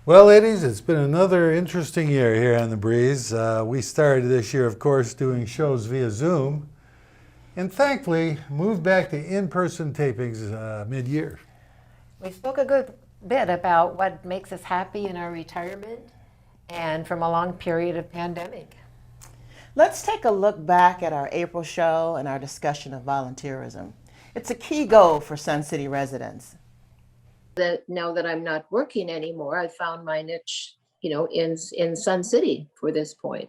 Well, ladies, it's been another interesting year here on The Breeze. We started this year, of course, doing shows via Zoom, and thankfully moved back to in-person tapings mid-year. We spoke a good bit about what makes us happy in our retirement and from a long period of pandemic. Let's take a look back at our April show and our discussion of volunteerism. It's a key goal for Sun City residents. That now that I'm not working anymore, I found my niche, in Sun City for this point,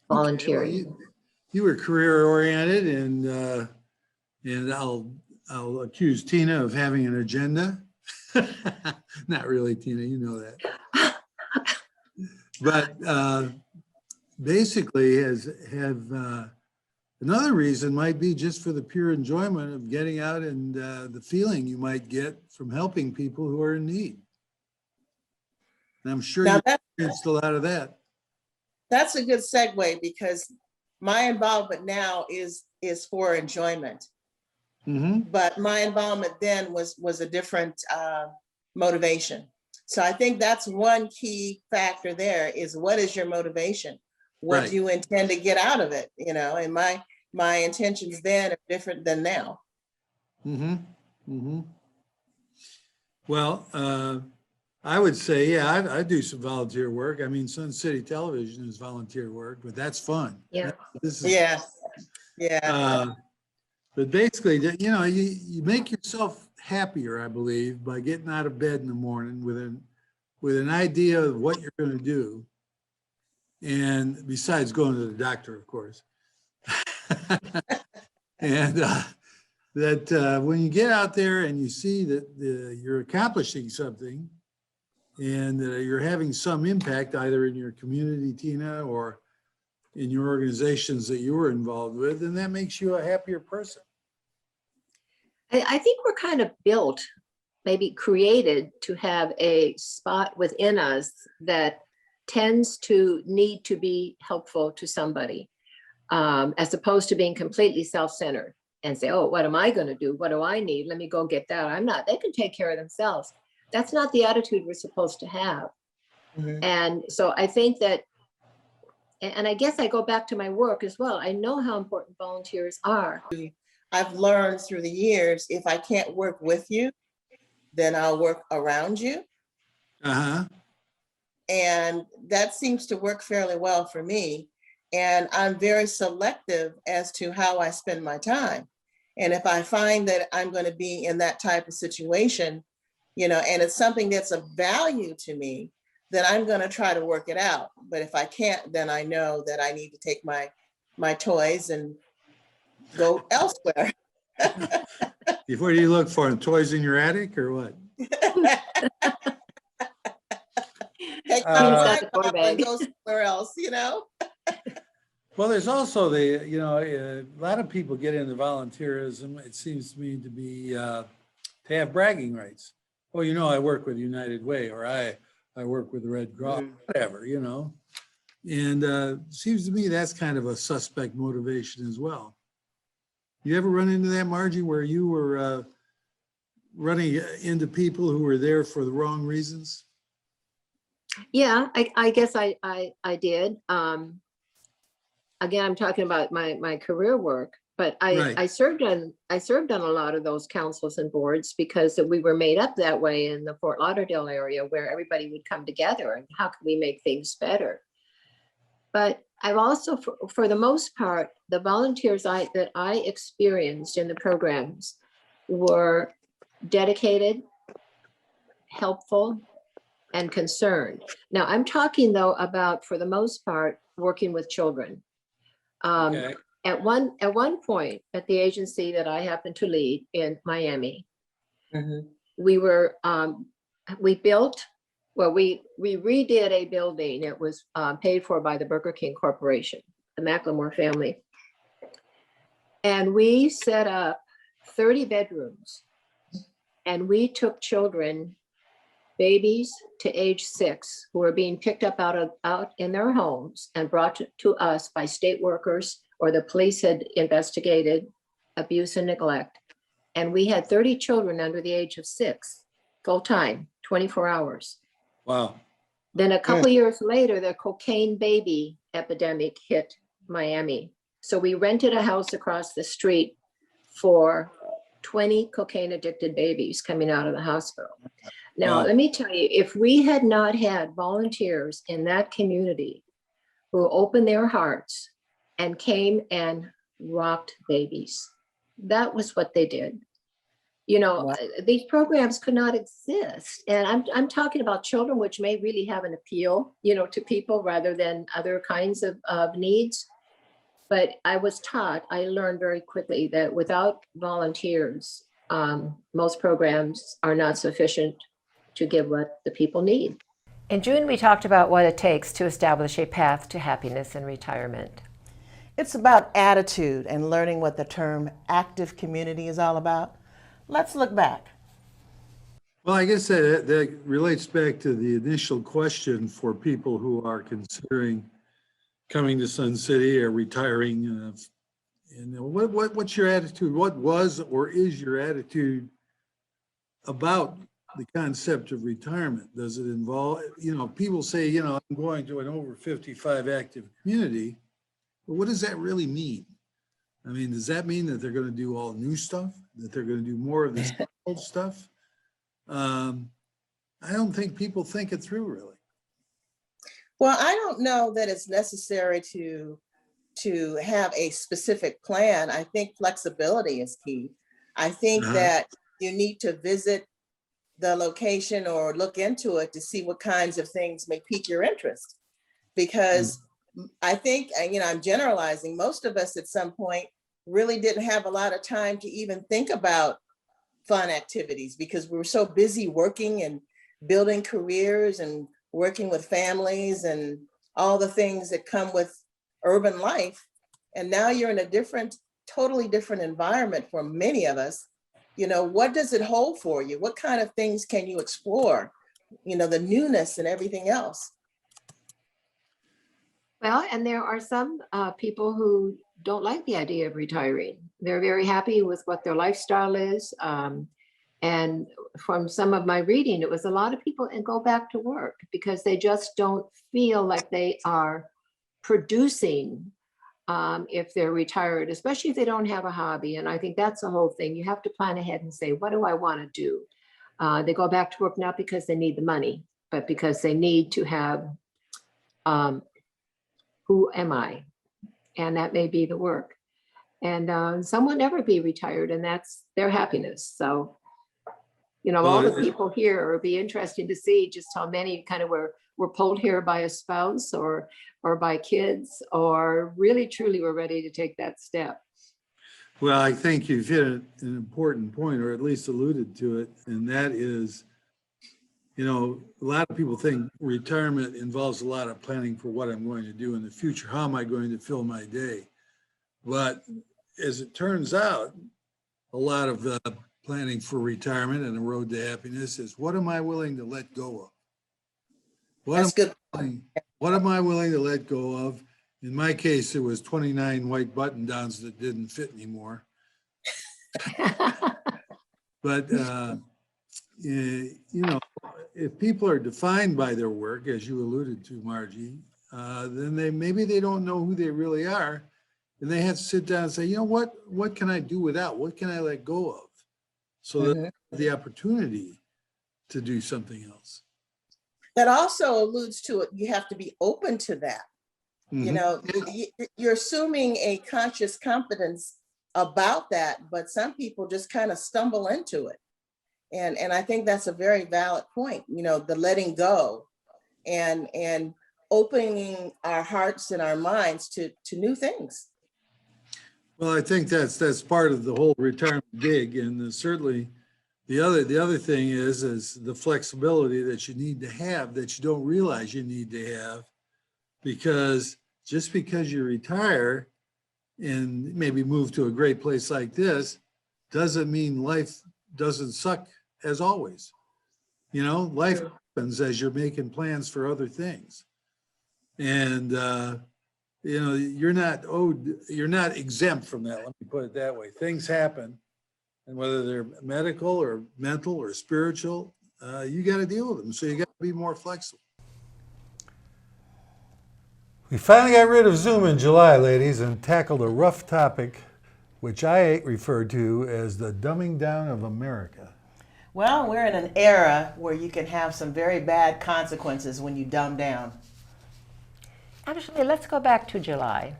volunteering. Okay, well, you were career oriented, and I'll accuse Tina of having an agenda. Not really, Tina, you know that. But basically, another reason might be just for the pure enjoyment of getting out and the feeling you might get from helping people who are in need. And I'm sure you experienced a lot of that. That's a good segue because my involvement now is for enjoyment. Mm-hmm. But my involvement then was a different motivation. So I think that's one key factor there is what is your motivation? What Right. do you intend to get out of it? And my intentions then are different than now. Mm-hmm. Mm-hmm. Well, I would say, yeah, I do some volunteer work. I mean, Sun City Television is volunteer work, but that's fun. Yeah. This is, Yeah. but basically, you make yourself happier, I believe, by getting out of bed in the morning with an idea of what you're going to do. And besides going to the doctor, of course. And that when you get out there and you see that you're accomplishing something and you're having some impact either in your community, Tina, or in your organizations that you were involved with, and that makes you a happier person. I think we're kind of built, maybe created to have a spot within us that tends to need to be helpful to somebody, as opposed to being completely self-centered and say, oh, what am I going to do? What do I need? Let me go get that. I'm not, they can take care of themselves. That's not the attitude we're supposed to have. Mm-hmm. And so I think that, and I guess I go back to my work as well. I know how important volunteers are. I've learned through the years, if I can't work with you, then I'll work around you. Uh-huh. And that seems to work fairly well for me. And I'm very selective as to how I spend my time. And if I find that I'm going to be in that type of situation, and it's something that's of value to me, then I'm going to try to work it out. But if I can't, then I know that I need to take my toys and go elsewhere. What do you look for? Toys in your attic or what? Take my toy and go somewhere else, Well, there's also a lot of people get into volunteerism. It seems to me to be to have bragging rights. Well, I work with United Way, or I work with the Red Cross, whatever, And seems to me that's kind of a suspect motivation as well. You ever run into that, Margie, where you were running into people who were there for the wrong reasons? Yeah, I guess I did. Again, I'm talking about my career work, but Right. I served on a lot of those councils and boards because we were made up that way in the Fort Lauderdale area where everybody would come together and how can we make things better. But I've also, for the most part, the volunteers that I experienced in the programs were dedicated, helpful, and concerned. Now, I'm talking though about, for the most part, working with children. Okay. At one point at the agency that I happened to lead in Miami, Mm-hmm. we redid a building. It was paid for by the Burger King Corporation, the McLemore family. And we set up 30 bedrooms and we took children, babies to age 6, who were being picked up out in their homes and brought to us by state workers, or the police had investigated abuse and neglect. And we had 30 children under the age of 6, full time, 24 hours. Wow. Then a couple years later, the cocaine baby epidemic hit Miami. So we rented a house across the street for 20 cocaine addicted babies coming out of the hospital. Now, Wow. let me tell you, if we had not had volunteers in that community who opened their hearts and came and rocked babies, that was what they did. You know, Wow. these programs could not exist. And I'm talking about children, which may really have an appeal, you know, to people rather than other kinds of needs. But I was taught, I learned very quickly that without volunteers, most programs are not sufficient to give what the people need. In June, we talked about what it takes to establish a path to happiness in retirement. It's about attitude and learning what the term active community is all about. Let's look back. Well, I guess that relates back to the initial question for people who are considering coming to Sun City or retiring. And what's your attitude? What was or is your attitude about the concept of retirement? Does it involve, you know, people say, you know, I'm going to an over 55 active community, but what does that really mean? I mean, does that mean that they're going to do all new stuff, that they're going to do more of this old stuff? I don't think people think it through really. Well, I don't know that it's necessary to have a specific plan. I think flexibility is key. I think that you need to visit the location or look into it to see what kinds of things may pique your interest. Because I think, you know, I'm generalizing, most of us at some point really didn't have a lot of time to even think about fun activities because we were so busy working and building careers and working with families and all the things that come with urban life. And now you're in a totally different environment for many of us. You know, what does it hold for you? What kind of things can you explore? You know, the newness and everything else. Well, and there are some people who don't like the idea of retiring. They're very happy with what their lifestyle is. And from some of my reading, it was a lot of people and go back to work because they just don't feel like they are producing if they're retired, especially if they don't have a hobby. And I think that's the whole thing. You have to plan ahead and say, what do I want to do? They go back to work not because they need the money, but because they need to have, who am I? And that may be the work. And some will never be retired, and that's their happiness. So, you know, all the people here, it'll be interesting to see just how many kind of were pulled here by a spouse or by kids, or really truly were ready to take that step. Well, I think you've hit an important point, or at least alluded to it, and that is, you know, a lot of people think retirement involves a lot of planning for what I'm going to do in the future. How am I going to fill my day? But as it turns out, a lot of the planning for retirement and the road to happiness is, what am I willing to let go of? That's good. What am I willing to let go of? In my case, it was 29 white button downs that didn't fit anymore. But, you know, if people are defined by their work, as you alluded to, Margie, then maybe they don't know who they really are. And they have to sit down and say, you know, what can I do without? What can I let go of? So that they have the opportunity to do something else. That also alludes to it. You have to be open to that. You know, you're assuming a conscious competence about that, but some people just kind of stumble into it. And I think that's a very valid point, you know, the letting go and opening our hearts and our minds to new things. Well, I think that's part of the whole retirement gig, and certainly the other thing is the flexibility that you need to have that you don't realize you need to have, because just because you retire and maybe move to a great place like this doesn't mean life doesn't suck as always. You know, life happens as you're making plans for other things, and you know, you're not exempt from that. Let me put it that way. Things happen, and whether they're medical or mental or spiritual, you got to deal with them. So you got to be more flexible. We finally got rid of Zoom in July, ladies, and tackled a rough topic, which I refer to as the dumbing down of America. Well, we're in an era where you can have some very bad consequences when you dumb down. Actually, let's go back to July.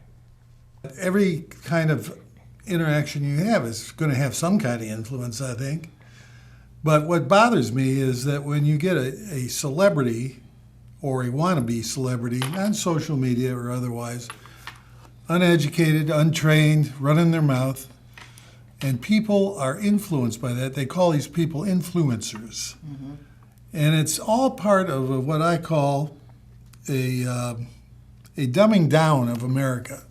Every kind of interaction you have is going to have some kind of influence, I think. But what bothers me is that when you get a celebrity or a wannabe celebrity on social media or otherwise, uneducated, untrained, running their mouth, and people are influenced by that. They call these people influencers. Mm-hmm. And it's all part of what I call a dumbing down of America.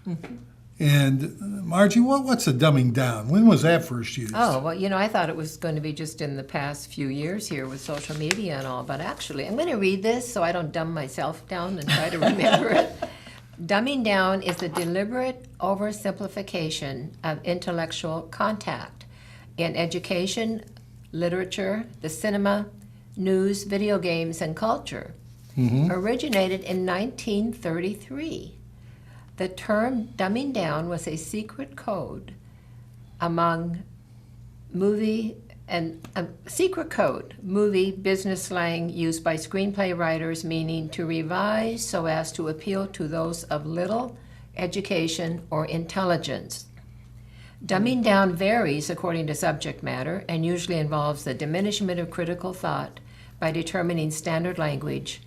Mm-hmm. And Margie, what's a dumbing down? When was that first used? Oh, well, I thought it was going to be just in the past few years here with social media and all, but actually, I'm going to read this so I don't dumb myself down and try to remember it. Dumbing down is the deliberate oversimplification of intellectual contact in education, literature, the cinema, news, video games, and culture. Mm-hmm. Originated in 1933. The term dumbing down was a secret code among movie business slang used by screenplay writers, meaning to revise so as to appeal to those of little education or intelligence. Dumbing down varies according to subject matter and usually involves the diminishment of critical thought by determining standard language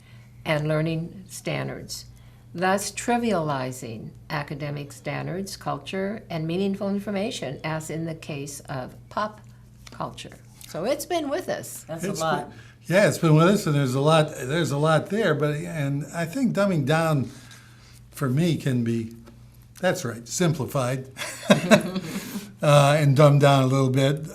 and learning standards, thus trivializing academic standards, culture, and meaningful information, as in the case of pop culture. So it's been with us. That's a lot. It's been with us, and there's a lot there. And I think dumbing down for me can be, that's right, simplified and dumbed down a little bit.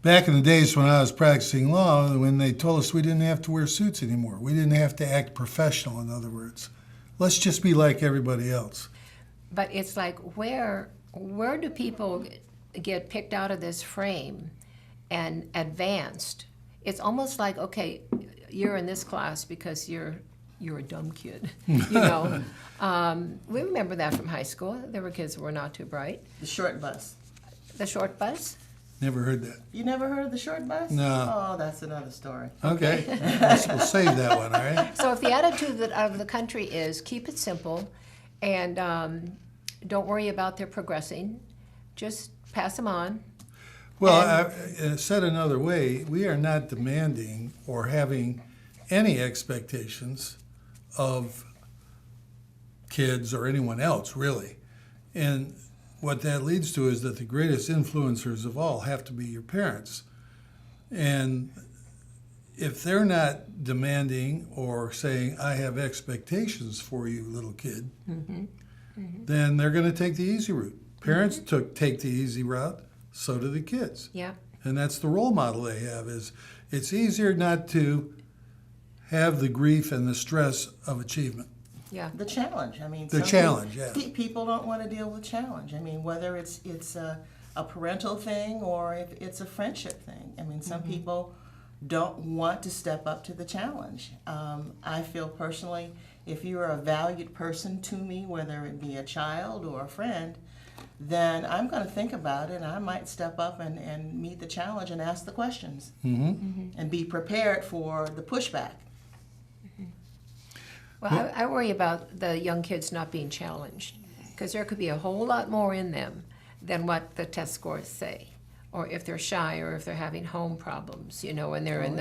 Back in the days when I was practicing law, when they told us we didn't have to wear suits anymore, we didn't have to act professional, in other words. Let's just be like everybody else. But it's like, where do people get picked out of this frame and advanced? It's almost like, okay, you're in this class because you're a dumb kid, We remember that from high school. There were kids who were not too bright. The short bus. The short bus? Never heard that. You never heard of the short bus? No. Oh, that's another story. Okay. We'll save that one, all right? So if the attitude of the country is keep it simple and don't worry about their progressing, just pass them on. Well, said another way, we are not demanding or having any expectations of kids or anyone else, really. And what that leads to is that the greatest influencers of all have to be your parents. And if they're not demanding or saying, I have expectations for you, little kid, then they're going to take the easy route. Parents take the easy route, so do the kids. Yeah. And that's the role model they have. Is it's easier not to have the grief and the stress of achievement. Yeah. The challenge. I mean, The challenge, yeah. People don't want to deal with challenge. I mean, whether it's a parental thing or if it's a friendship thing. I mean, some people don't want to step up to the challenge. I feel personally, if you're a valued person to me, whether it be a child or a friend, then I'm going to think about it, and I might step up and meet the challenge and ask the questions and be prepared for the pushback. Well, I worry about the young kids not being challenged because there could be a whole lot more in them than what the test scores say, or if they're shy, or if they're having home problems, and they're and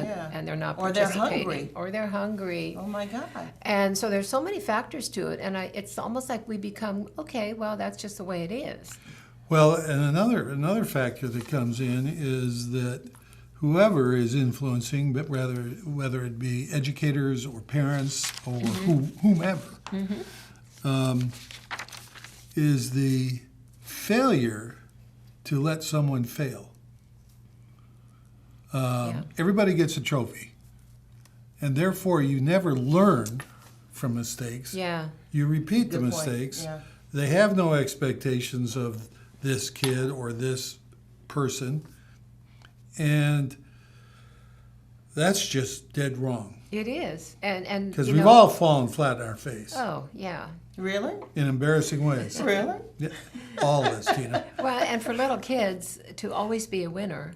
they're not or they're participating, hungry, or they're hungry. Oh my God! And so there's so many factors to it, and it's almost like we become okay. Well, that's just the way it is. Well, and another factor that comes in is that whoever is influencing, but whether it be educators or parents or whomever, is the failure to let someone fail. Everybody gets a trophy, and therefore you never learn from mistakes. Yeah. You repeat the Good point. mistakes. Yeah. They have no expectations of this kid or this person. And That's just dead wrong. It is, and Because you we've know- all fallen flat on our face Oh, yeah. Really? in embarrassing ways. Really? Yeah, all of us, Tina. Well, and for little kids to always be a winner,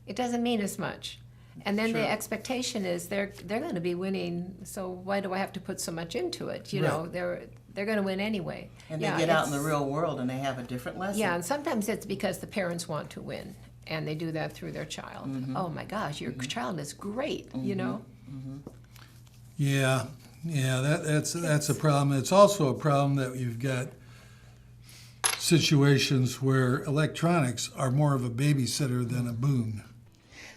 it doesn't mean as much. And then the expectation is they're going to be winning. So why do I have to put so much into it? You know, they're going to win anyway. And they get out in the real world and they have a different lesson. Yeah, and sometimes it's because the parents want to win, and they do that through their child. Oh my gosh, your child is great. You know. Yeah, that's a problem. It's also a problem that you've got situations where electronics are more of a babysitter than a boon.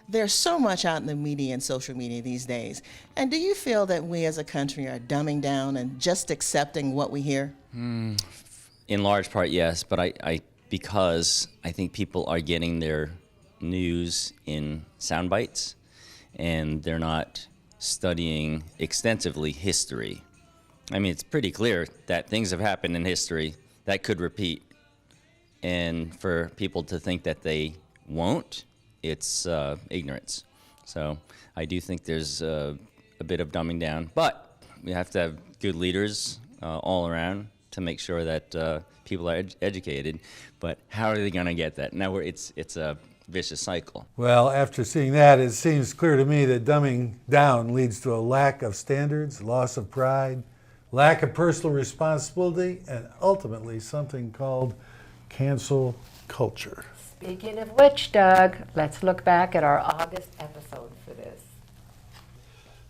There's so much out in the media and social media these days. And do you feel that we as a country are dumbing down and just accepting what we hear? In large part, yes, but because I think people are getting their news in sound bites, and they're not studying extensively history. I mean, it's pretty clear that things have happened in history that could repeat, and for people to think that they won't, it's ignorance. So I do think there's a bit of dumbing down, but we have to have good leaders all around to make sure that people are educated. But how are they going to get that? Now it's a vicious cycle. Well, after seeing that, it seems clear to me that dumbing down leads to a lack of standards, loss of pride, lack of personal responsibility, and ultimately something called cancel culture. Speaking of which, Doug, let's look back at our August episode for this.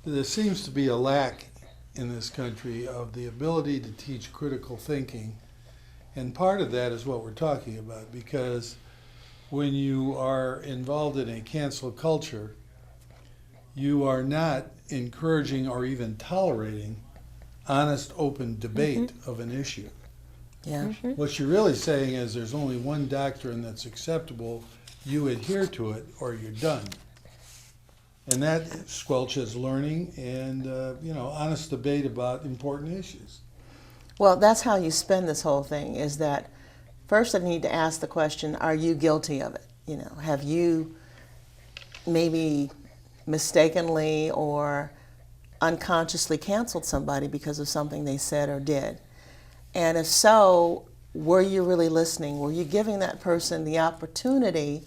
There seems to be a lack in this country of the ability to teach critical thinking, and part of that is what we're talking about, because when you are involved in a cancel culture, you are not encouraging or even tolerating honest, open debate of an issue. Yeah. What you're really saying is there's only one doctrine that's acceptable, you adhere to it or you're done. And that squelches learning and honest debate about important issues. Well, that's how you spin this whole thing, is that first I need to ask the question, are you guilty of it? You know, have you maybe mistakenly or unconsciously canceled somebody because of something they said or did? And if so, were you really listening? Were you giving that person the opportunity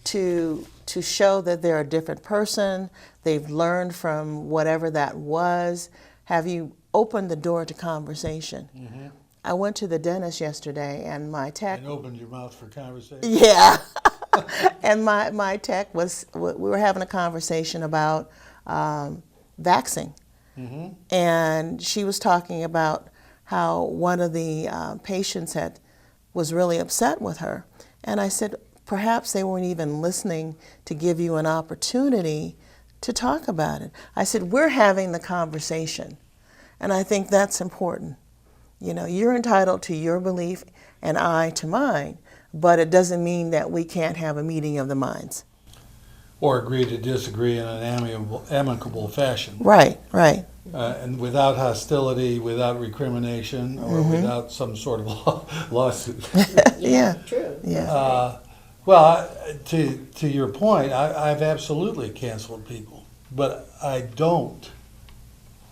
to show that they're a different person? They've learned from whatever that was. Have you opened the door to conversation? Mm-hmm. I went to the dentist yesterday, and my tech... And opened your mouth for conversation? Yeah. And my tech we were having a conversation about vaxing. Mm-hmm. And she was talking about how one of the patients was really upset with her. And I said, perhaps they weren't even listening to give you an opportunity to talk about it. I said, we're having the conversation. And I think that's important. You know, you're entitled to your belief and I to mine, but it doesn't mean that we can't have a meeting of the minds. Or agree to disagree in an amicable fashion. Right, right. And without hostility, without recrimination, or without some sort of lawsuit. Yeah. True. Yeah. Well, to your point, I've absolutely canceled people, but I don't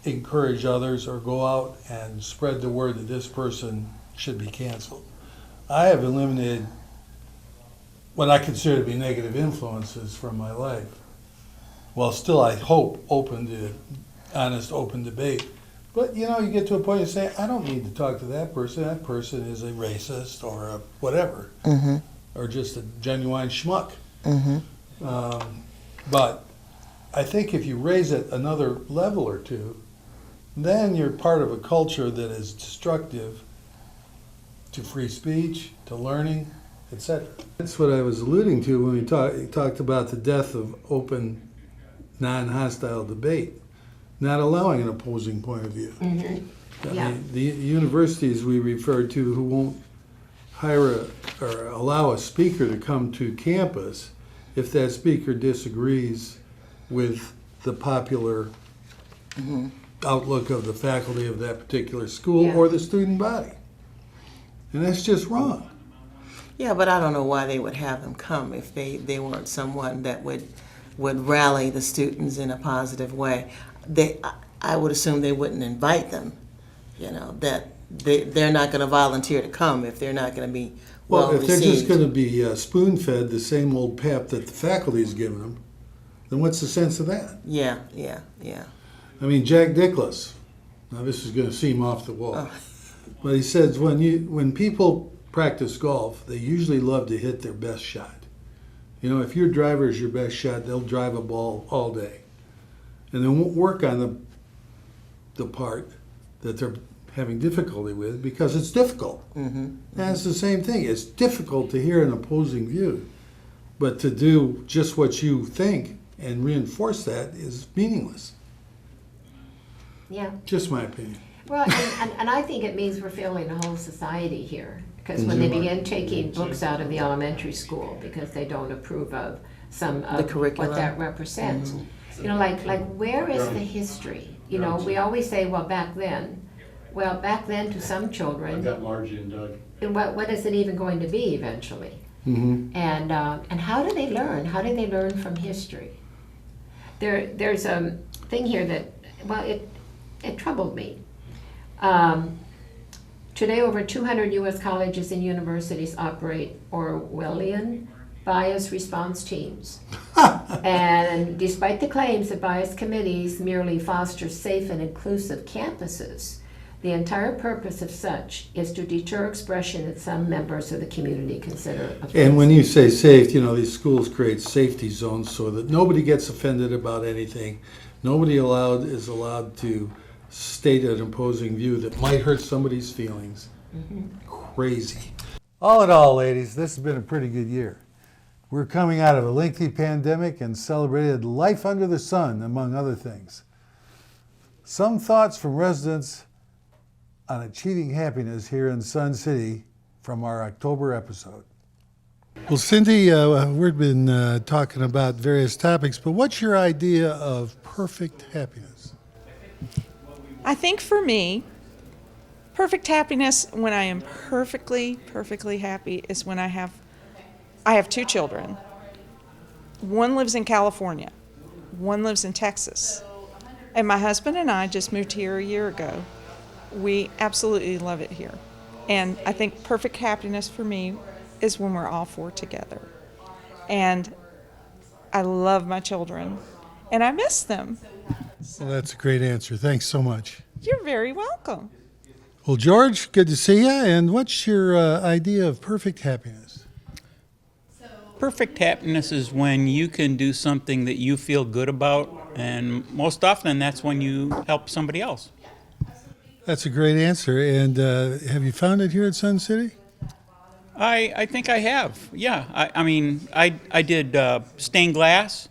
encourage others or go out and spread the word that this person should be canceled. I have eliminated what I consider to be negative influences from my life, while still I hope open to honest, open debate. But you get to a point you say, I don't need to talk to that person. That person is a racist or a whatever, or just a genuine schmuck. But I think if you raise it another level or two, then you're part of a culture that is destructive to free speech, to learning, etc. That's what I was alluding to when we talked about the death of open, non-hostile debate, not allowing an opposing point of view. I mean, the universities we referred to who won't hire or allow a speaker to come to campus if that speaker disagrees with the popular outlook of the faculty of that particular school or the student body. And that's just wrong. Yeah, but I don't know why they would have them come if they weren't someone that would would rally the students in a positive way. I would assume they wouldn't invite them, that they're not going to volunteer to come if they're not going to be well Well, if they're just received. gonna be spoon-fed the same old pap that the faculty's giving them, then what's the sense of that? Yeah. I mean, Jack Nicklaus, now this is gonna seem off the wall, but he says when people practice golf, they usually love to hit their best shot. If your driver is your best shot, they'll drive a ball all day. And they won't work on the part that they're having difficulty with because it's difficult. And it's the same thing. It's difficult to hear an opposing view, but to do just what you think and reinforce that is meaningless. Yeah. Just my opinion. Well, and I think it means we're failing the whole society here. Because when they begin taking books out of the elementary school because they don't approve of some of what curriculum. that represents. Like where is the history? We always say, well, back then. Well, back then to some children. I've got Margie and Doug. And what is it even going to be eventually? And how do they learn? How do they learn from history? There's a thing here that, well, it troubled me. Today, over 200 U.S. colleges and universities operate Orwellian bias response teams. And despite the claims that bias committees merely foster safe and inclusive campuses, the entire purpose of such is to deter expression that some members of the community consider offensive. And when you say safe, these schools create safety zones so that nobody gets offended about anything. Nobody is allowed to state an opposing view that might hurt somebody's feelings. Crazy. All in all, ladies, this has been a pretty good year. We're coming out of a lengthy pandemic and celebrated life under the sun, among other things. Some thoughts from residents on achieving happiness here in Sun City from our October episode. Well, Cindy, we've been talking about various topics, but what's your idea of perfect happiness? I think for me, perfect happiness when I am perfectly happy is when I have two children. One lives in California, one lives in Texas. And my husband and I just moved here a year ago. We absolutely love it here. And I think perfect happiness for me is when we're all four together. And I love my children and I miss them. Well, that's a great answer. Thanks so much. You're very welcome. Well, George, good to see you. And what's your idea of perfect happiness? Perfect happiness is when you can do something that you feel good about, and most often that's when you help somebody else. That's a great answer. And have you found it here at Sun City? I think I have, yeah. I did stained glass,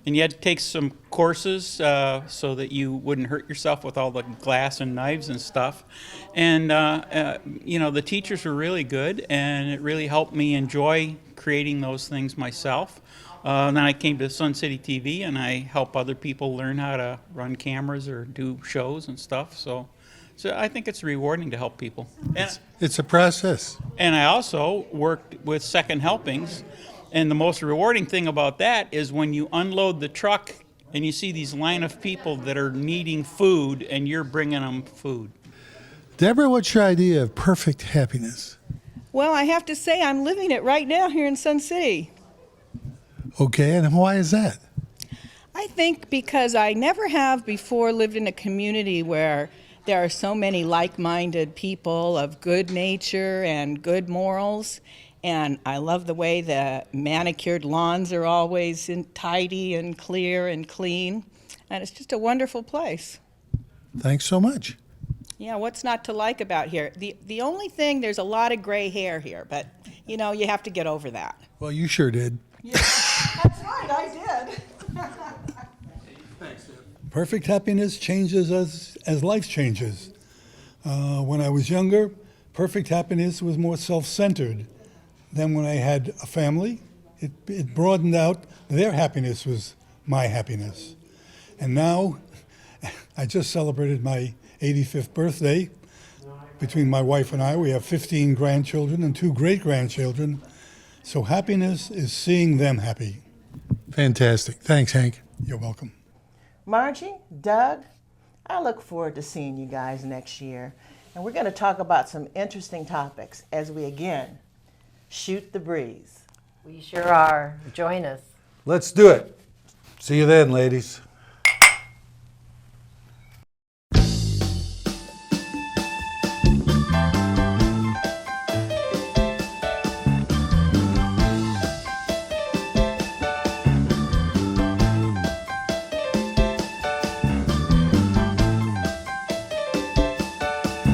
and you had to take some courses so that you wouldn't hurt yourself with all the glass and knives and stuff. And, the teachers were really good, and it really helped me enjoy creating those things myself. Then I came to Sun City TV, and I help other people learn how to run cameras or do shows and stuff. So I think it's rewarding to help people. It's a process. And I also worked with Second Helpings, and the most rewarding thing about that is when you unload the truck and you see these line of people that are needing food and you're bringing them food. Deborah, what's your idea of perfect happiness? Well, I have to say I'm living it right now here in Sun City. Okay, and why is that? I think because I never have before lived in a community where there are so many like-minded people of good nature and good morals. And I love the way the manicured lawns are always tidy and clear and clean. And it's just a wonderful place. Thanks so much. Yeah, what's not to like about here? The only thing, there's a lot of gray hair here, but, you have to get over that. Well, you sure did. Yeah, that's right, I did. Perfect happiness changes as life changes. When I was younger, perfect happiness was more self-centered. Then when I had a family, it broadened out. Their happiness was my happiness. And now, I just celebrated my 85th birthday. Between my wife and I, we have 15 grandchildren and 2 great-grandchildren. So happiness is seeing them happy. Fantastic. Thanks, Hank. You're welcome. Margie, Doug, I look forward to seeing you guys next year. And we're going to talk about some interesting topics as we again shoot the breeze. We sure are. Join us. Let's do it. See you then, ladies.